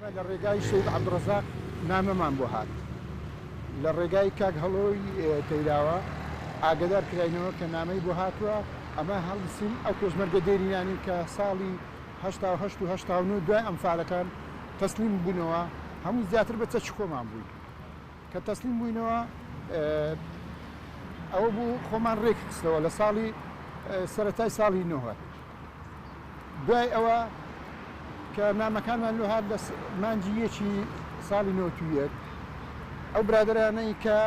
ئێمە لە ڕێگای شەید عەبدوڕەزاق نامەمان بۆ هات لە ڕێگای کاک هەڵۆی تەیراوە ئاگادار کراینەوە کە نامەی بۆ هاتووە ئەمە هەڵسین ئەو پێشمەرگە دێرینانی کە ساڵی 1970 و 1970 دوای ئەمفالەکان تەسلیم بوونەوە هەموو زیاتر بە چەچ خۆمان بووین کە تەسلیم بووینەوە ئەوە بوو خۆمان ڕێک خستەوە لە ساڵی سەرەتای ساڵی 90 دوای ئەوە کە نامەکانمان لۆ هات لە مانجی یەکی ساڵی 91 ئەو برادرانەی کە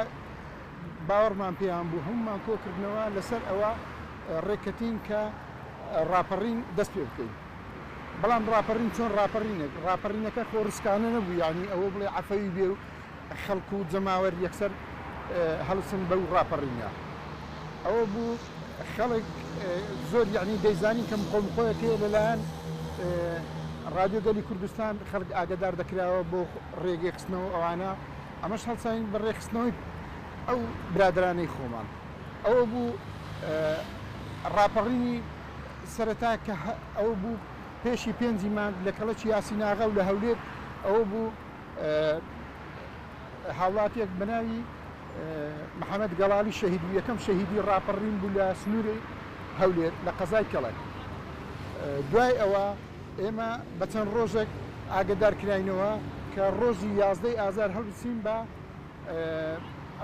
باوەڕمان پێیان بوو هەمومان کۆکردنەوە لەسەر ئەوە ڕێکەتین کە ڕاپەڕین دەست پێ بکەین بەڵام ڕاپەڕین چۆن ڕاپەڕینەکە خۆڕسکانە نەبوو یعنی ئەوە بڵێ عەفەوی بێ و خەڵک و جەماوەر یەکسەر هەڵسن بەو ڕاپەڕینە ئەوە بوو خەڵک زۆر یعنی دەیزانی کەم قۆمخۆیەکەیە لەلایەن ڕادیۆ گەلی کوردستان خەڵک ئاگادار دەکراوە بۆ ڕێگەی خستنەوە ئەوانە ئەمەش هەڵساین بە ڕێخستنەوەی ئەو برادرانەی خۆمان ئەوە بوو ڕاپەڕینی سەرەتا کە ئەوە بوو پێشی پێنجی مانگ لە کەڵەکی یاسین ئاغا و لە هەولێر ئەوە بوو هاوڵاتێک بەناوی محەممەد گەڵالی شەهیدی یەکەم شەهیدی ڕاپەڕین بوو لە سنووری هەولێر لە قەزای کەڵک دوای ئەوە ئێمە بە چەند ڕۆژێک ئاگدار کراینەوە کە ڕۆژی 11 ئازار هەڵبچین بە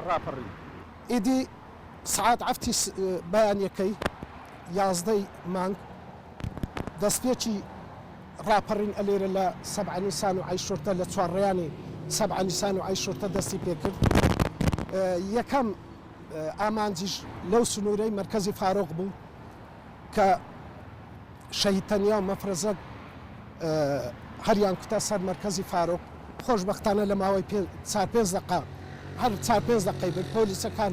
ڕاپەڕین ئیدی سعات عەفتی بەیانیەکەی 11 مانگ دەستپێکی ڕاپەڕین ئەلێرە لە سەبع نیسان و عەیشورتە لە چوارڕێیانی سەبع نیسان و عەیشورتە دەستی پێکرد یەکەم ئامانجیش لەو سنوورەی مەرکەزی فارۆق بوو کە شەهید تەنیا و مەفرەزەک هەریان کوتە سەر مەرکەزی فارۆق خۆشبەختانە لە ماوەی 4-5 دقە هەر 4-5 دقەی برد پۆلیسەکان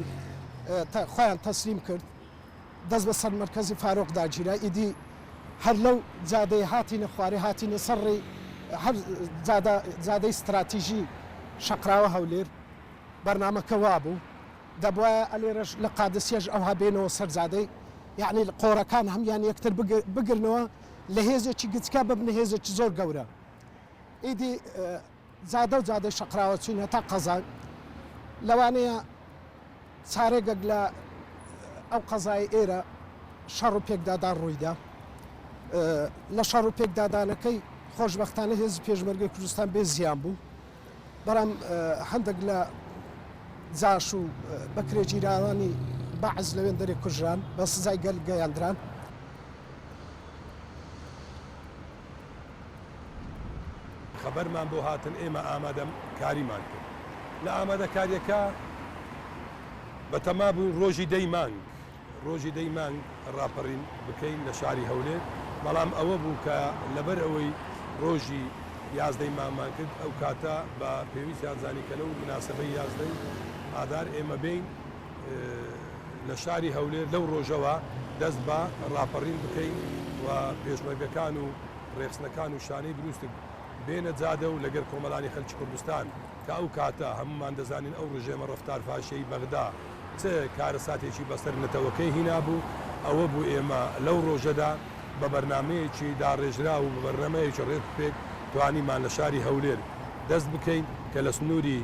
خۆیان تەسلیم کرد دەست بە سەر مەرکەزی فارۆق داگیرا ئیدی هەر لەو جادەی هاتینە خوارێ هاتینە سەرڕێی هەر جادەی استراتیژی شەقراوە هەولێر بەرنامەکە وا بوو دەبوایە ئەلێرەش لە قادسیەش ئەوها بێنەوە سەر جادەی یعنی قۆڕەکان هەمیان یەکتر بگرنەوە لە هێزێکی گچکە ببنە هێزێکی زۆر گەورە ئیدی جادە و جادەی شەقراوە چوین هەتا قەزای لەوانەیە چارێگەک لە ئەو قەزای ئێرە شەڕ و پێکدادان ڕوویدا لە شەڕ و پێکدادانەکەی خۆشبەختانە هێز پێشمەرگەی کوردستان بێ زیان بوو بەڵام هەندێک لە جاش و بەکرێگیرانی بەعز لەوێن دەرێ کوژران بە سزای گەل گەیاندران خەبەرمان بۆ هاتن ئێمە ئامادەم کاریمان کرد لە ئامادەکاریەکە بەتەما بوو ڕۆژی دەی مانگ ڕاپەڕین بکەین لە شاری هەولێر بەڵام ئەوە بوو کە لەبەر ئەوەی ڕۆژی 11 مانگمان کرد ئەو کاتە بە پێویستیان زانی کە لەو مناسبەی 11 ئادار ئێمە بین لە شاری هەولێر لەو ڕۆژەوە دەست بە ڕاپەڕین بکەین و پێشمەرگەکان و ڕێخستنەکان و شانەی دروست بێنە جادە و لەگەر کۆمەڵانی خەڵکی کوردستان کە ئەو کاتە هەمومان دەزانین ئەو ڕژێمە ڕەفتار فاشەی بەغدا چ کارە ساتێکی بەسەر نەتەوەکەی هینا بوو ئەوە بوو ئێمە لەو ڕۆژەدا بە بەرنمەیەکی داڕێژرا و بە بەرنمەیەکی ڕێک پێک توانیمان لە شاری هەولێر دەست بکەین کە لە سنووری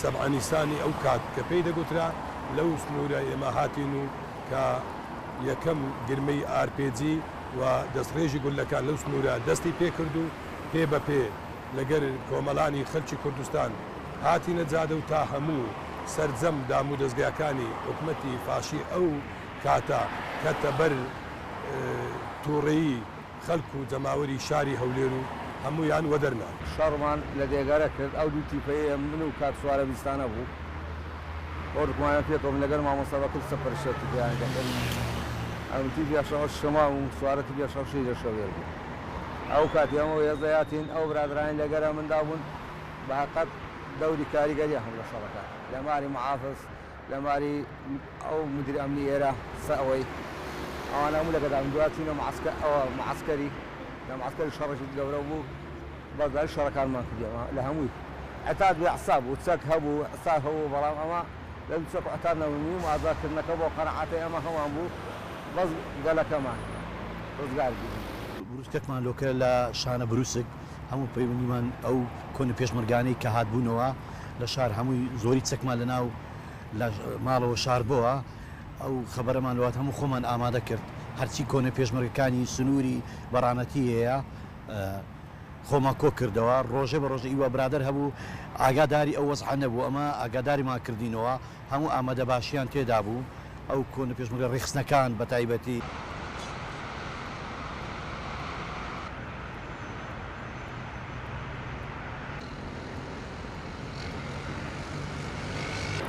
سەبع نیسانی ئەو کات کە پێی دەگوترا لەو سنوورە ئێمە هاتین و کە یەکەم گرمەی ئارپێجی و دەستڕێژی گولەکان لەو سنوورە دەستی پێکرد و پێ بە پێ لەگەر کۆمەڵانی خەڵکی کوردستان هاتینە جادە و تا هەموو سەرجەم دام و دەستگاکانی حکومەتی فاشی ئەو کاتە کەتە بەر تووڕێی خەڵک و جەماوەری شاری هەولێر و هەموویان وەدەرنان شەڕمان لە دێگەرە کرد ئەو دوو تیپەیە من و کات سوارە ویستانە بوو ئۆرکمانە پێکەوە لەگەر مامۆستا بەکرد سەپەرشێت بیان دەکەن ئەوتی بێشەوە شەما و سوارەتی بێشەو شەی شەوێر بوو ئەو کاتی ئەمە هێزەیاتین ئەو برادرانی لەگەرە مندا بوون بە حەقەت دەوری کاریگەری هەم لە شەڕەکە لە ماری محافظ لە ماری ئەو مدیری ئەمنی ئێرە ئەوەی ئەوانە هەموو لەگەدام دواتینە معسکەری لە معسکەری شەڕێکی گەورە بوو بەزای شەڕەکانمان کردەوە لە هەمووی ئەتات بێ حساب بوو چەک هەبوو ئەستا هەبوو بەڵام ئەمە لە چەک ئەتار نەوەنی و ئازادکردنەکە بۆ قەنەعەتەی ئەمە هەمان بوو بەس گەلەکەمان ڕزگار بوو بروسکەکمان لۆکە لە شانە بروسک هەموو پەیوەندیمان ئەو کۆنە پێشمەرگانەی کە هاتبوونەوە لە شار هەمووی زۆری چەکمان لەناو لە ماڵەوە شار بووە ئەو خەبەرەمان لەوات هەموو خۆمان ئامادە کرد هەرچی کۆنە پێشمەرگەکانی سنووری بەڕانەتی هەیە خۆمان کۆ کردەوە ڕۆژێ بە ڕۆژە ئیوە برادر هەبوو ئاگاداری ئەو وەزع نەبوو ئەمە ئاگاداریمان کردینەوە هەموو ئامادە باشییان تێدا بوو ئەو کۆنە پێشمەرگە ڕێخستنەکان بە تایبەتی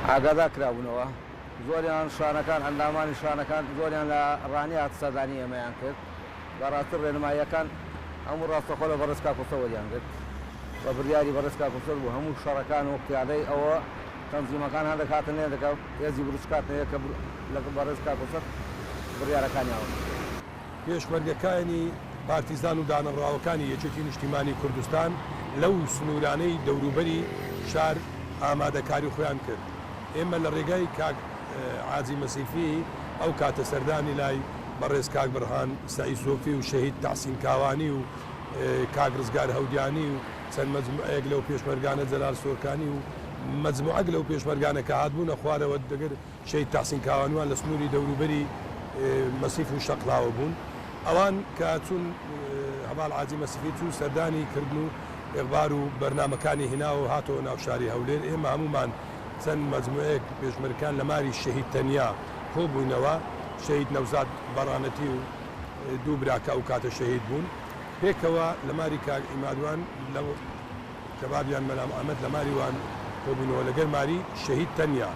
ئاگادا کرابوونەوە زۆریان شانەکان ئەندامانی شانەکان زۆریان لە ڕانی هات سەردانی ئەمەیان کرد بەڕاستتر ڕێنماییەکان هەموو ڕاستەخۆ لە بەڕێز کاکوسەوەریان کرد بە بڕیاری بەڕێز کاکوسەر بوو هەموو شەڕەکان و قیادەی ئەوە تەنزیمەکان هەندێک هاتنێ دەکە هێزی بروچکاتنەیە کە لە بەڕێز کاکوسەر بڕیارەکانیاوە پێشمەرگەکانی پارتیزان و دانەڕاوەکانی یەکێتی نیشتیمانی کوردستان لەو سنوورانەی دەوروبەری شار ئامادەکاری خۆیان کرد ئێمە لە ڕێگای کاک عازی مەسیفی ئەو کاتە سەردانی لای بەڕێز کاک بەرهان سعی سۆفی و شەهید تەحسین کاوانی و کاک ڕزگار هەودیانی و چەند مەجموعەیەک لەو پێشمەرگانە جەلال سۆرکانی و مەجموعەک لەو پێشمەرگانە کە هاتبوونە خوارەوە دەگەر شەهید تەحسین کاوانیوان لە سنووری دەوروبەری مەسیف و شەقڵاوە بوون ئەوان کە چون هەواڵ عازی مەسیفی چوو سەردانی کردن و ئێغبار و بەرنامەکانی هێناوە هاتەوە ناو شاری هەولێر ئێمە هەمومان چەند مەجموعەیەک پێشمەرگەکان لە ماری شەهید تەنیا کۆبووینەوە شەهید نەوزاد بەڕانەتی و دوو براکە ئەو کاتە شەهید بوون پێکەوە لە ماری کاک ئیمادوان لەو کەبابیان مەلام ئەحمەد لە ماریوان کۆبوونەوە لەگەر ماری شەهید تەنیا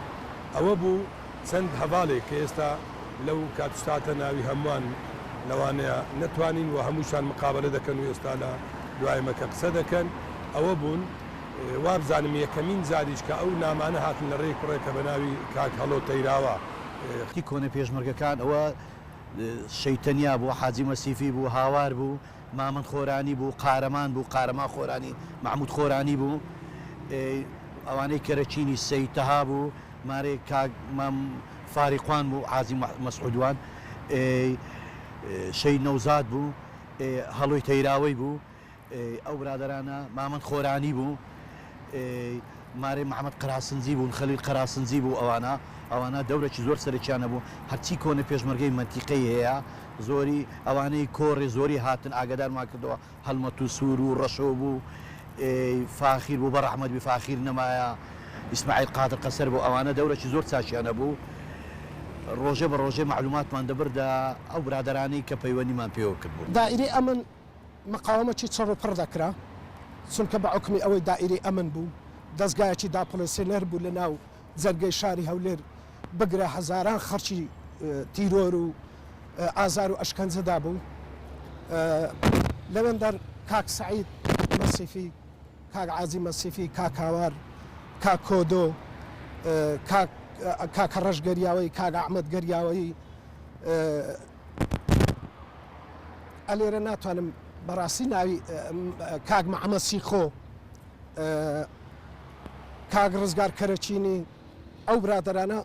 ئەوە بوو چەند هەواڵێک کە ئێستا لەو کاتوستاتە ناوی هەمووان لەوانەیە نەتوانین و هەمووشان مقابلە دەکەن و ئێستا لە دوایمەکە قسە دەکەن ئەوە بوون وابزانم یەکەمین زاریش کە ئەو نامانە هاتن لە ڕێک ڕێکە بە ناوی کاک هەڵۆ تەیراوە تی کۆنە پێشمەرگەکان ئەوە شەیتەنیا بوو حاجی مەسیفی بوو هاوار بوو مامەند خۆرانی بوو قارەمان بوو قارەما خۆرانی محمود خۆرانی بوو ئەوانەی کەرەچینی سەیتەها بوو مارێ کاک مام فاریقوان بوو حاجی مەسعودوان شەید نەوزاد بوو هەڵۆی تەیراوەی بوو ئەو برادرانە مامەند خۆرانی بوو مارێ محەممەد قراسنجی بوون خەلیل قراسنجی بوو ئەوانە دەورێکی زۆر سەرچیانە بوو هەرچی کۆنە پێشمەرگەی منتیقەی هەیە زۆری ئەوانەی کۆڕێ زۆری هاتن ئاگدارمان کردەوە هەڵمەت و سوور و ڕەشۆ بوو فاخیر بوو بە ڕەحمەد بی فاخیر نەمایە ئیسماعیل قادر قەسەر بوو ئەوانە دەورێکی زۆر چاشیانە بوو ڕۆژێ بە ڕۆژێ معلوماتمان دەبردا ئەو برادرانی کە پەیوەندیمان پێوە کرد بوو دائیری ئەمن مقاومەتی چڕ و پڕ دەکرا چونکە بە حکمی ئەوەی دائیری ئەمن بوو دەستگایەکی داپۆلیسیۆنەر بوو لە ناو جەرگەی شاری هەولێر بگرە هەزاران خەرچی تیرۆر و ئازار و ئەشکەنجەدا بوو لەوێندەر کاک سعید مەسیفی کاک عازی مەسیفی کاک هاوار کاک کۆدۆ کاکە ڕەش گەریاوەی کاک ئەحمەد گەریاوەی ئەلێرە ناتوانم بەڕاستی ناوی کاک محەممەد سیخۆ کاک ڕزگار کەرەچینی ئەو برادرانە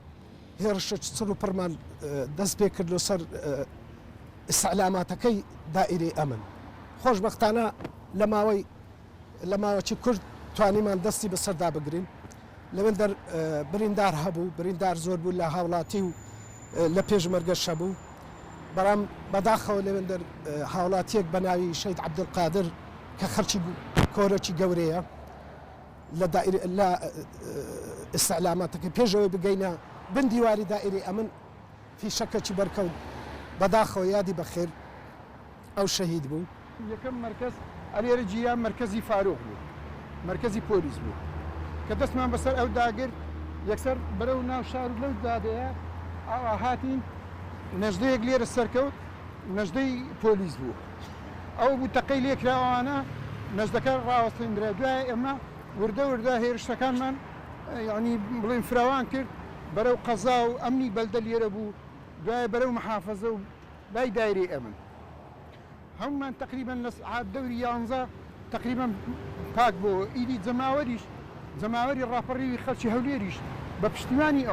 هێرشە چڕ و پڕمان دەست پێ کرد لەسەر ئستعلاماتەکەی دائیرەی ئەمن خۆشبەختانە لە ماوەی کورد توانیمان دەستی بەسەردا بگرین لەوێندەر بریندار هەبوو بریندار زۆر بوو لە هاوڵاتی و لە پێشمەرگەشە بوو بەڵام بەداخەوە لەوێندەر هاوڵاتیەک بە ناوی شەید عەبدولقادر کە خەرچی کۆرەکی گەورەیە لە ئستعلاماتەکە پێشەوەی بگەینە بندیواری دائیرەی ئەمن فیشەکەکی بەرکەوت بەداخەوە یادی بەخێر ئەو شەهید بوو یەکەم مرکز ئەلێرە جیان مرکزی فاروق بوو مرکزی پۆلیس بوو کە دەستمان بەسەر ئەو داگرت یەکسەر بەرەو ناو شار و لەو دادەیە ئاوا هاتین نەژدەیەک لێرە سەرکەوت نەژدەی پۆلیس بوو ئەو بوو تەقەی لێکراوانە نەژدەکە ڕاوەستێنرا دوای ئێمە وردە هێرشتەکانمان یعنی بڵێن فراوان کرد بەرەو قەزا و ئەمنی بەلدە لێرە بوو دوای بەرەو محافەزە و لای دایرەی ئەمن هەمومان تقریبا لە سعات دەوری 11 تقریبا پاک بۆ ئیدی جەماوەری ڕاپەڕێوی خەڵکی هەولێریش بە پشتیوانی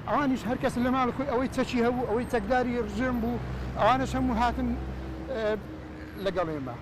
ئەوانیش هەر کەس لە ماڵ خۆی ئەوەی چەکی هەبوو ئەوەی چەکداری ڕژێم بوو ئەوانش هەموو هاتن لەگەڵ ئێمە